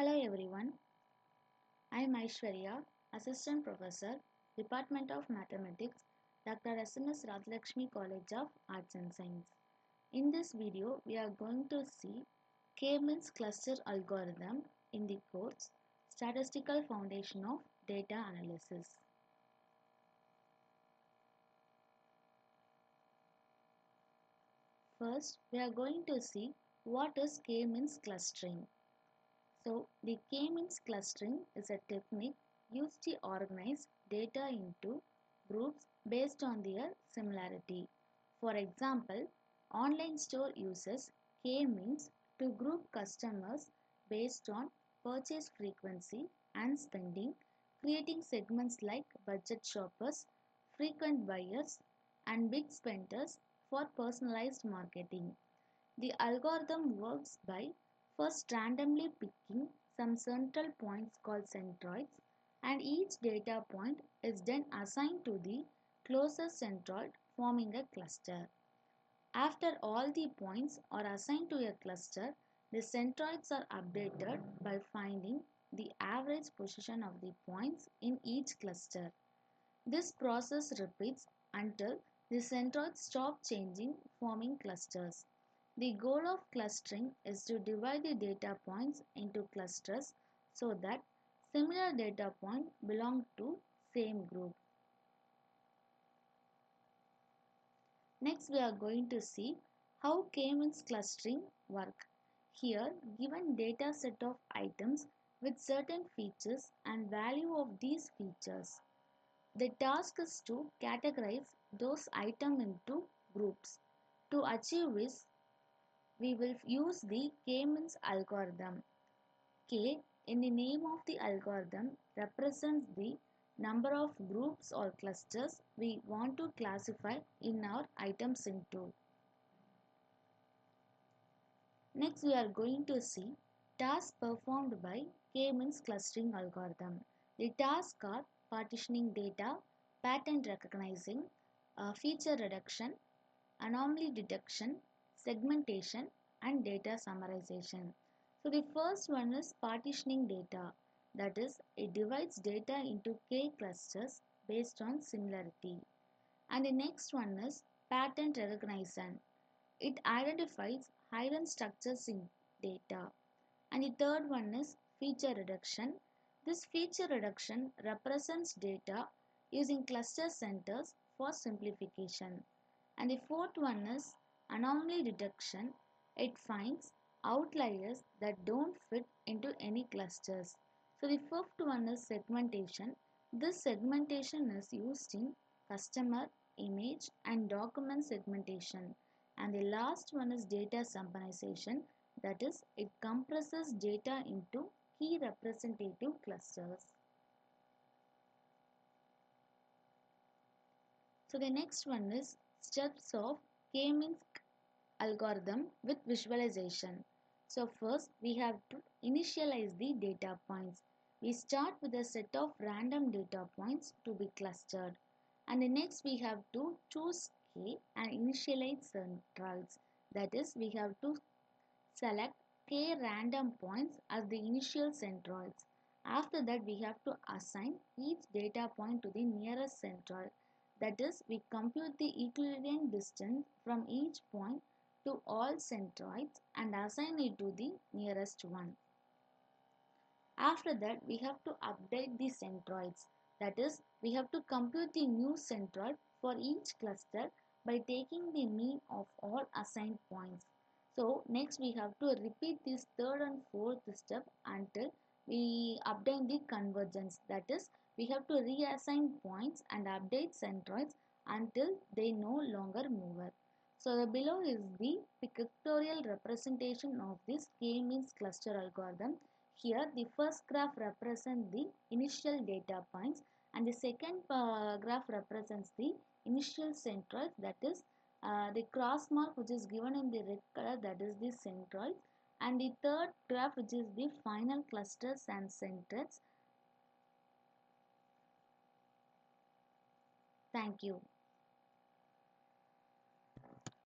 Hello everyone, I am Iswariya, Assistant Professor, Department of Mathematics, Dr. SNS College of Arts and Science. In this video, we are going to see K-means cluster algorithm in the course Statistical Foundation of Data Analysis. First, we are going to see what is K-means clustering. So, the K-means clustering is a technique used to organize data into groups based on their similarity. For example, online store uses K-means to group customers based on purchase frequency and spending, creating segments like budget shoppers, frequent buyers, and big spenders for personalized marketing. The algorithm works by first randomly picking some central points called centroids, and each data point is then assigned to the closest centroid, forming a cluster. After all the points are assigned to a cluster, the centroids are updated by finding the average position of the points in each cluster. This process repeats until the centroids stop changing, forming clusters. The goal of clustering is to divide the data points into clusters so that similar data points belong to same group. Next, we are going to see how K-means clustering work. Here, given data set of items with certain features and value of these features. The task is to categorize those items into groups. To achieve this, we will use the K-means algorithm. K in the name of the algorithm represents the number of groups or clusters we want to classify in our items into. Next, we are going to see tasks performed by K-means clustering algorithm. The tasks are partitioning data, pattern recognizing, feature reduction, anomaly detection, segmentation, and data summarization. So the first one is partitioning data. That is, it divides data into K clusters based on similarity. And the next one is pattern recognition. It identifies hidden structures in data. And the third one is feature reduction. This feature reduction represents data using cluster centers for simplification. And the fourth one is anomaly detection. It finds outliers that don't fit into any clusters. So the fifth one is segmentation. This segmentation is used in customer, image, and document segmentation. And the last one is data summarization. That is, it compresses data into key representative clusters. So the next one is steps of K-means algorithm with visualization. So first we have to initialize the data points. We start with a set of random data points to be clustered. And the next we have to choose K and initialize centroids. That is, we have to select K random points as the initial centroids. After that, we have to assign each data point to the nearest centroid. That is, we compute the equivalent distance from each point to all centroids and assign it to the nearest one. After that, we have to update the centroids. That is, we have to compute the new centroid for each cluster by taking the mean of all assigned points. So next we have to repeat this third and fourth step until we obtain the convergence. That is, we have to reassign points and update centroids until they no longer move. So the below is the pictorial representation of this K-means cluster algorithm. Here the first graph represents the initial data points and the second graph represents the initial centroid, that is the cross mark which is given in the red color, that is the centroid, and the third graph which is the final clusters and centroids. Thank you.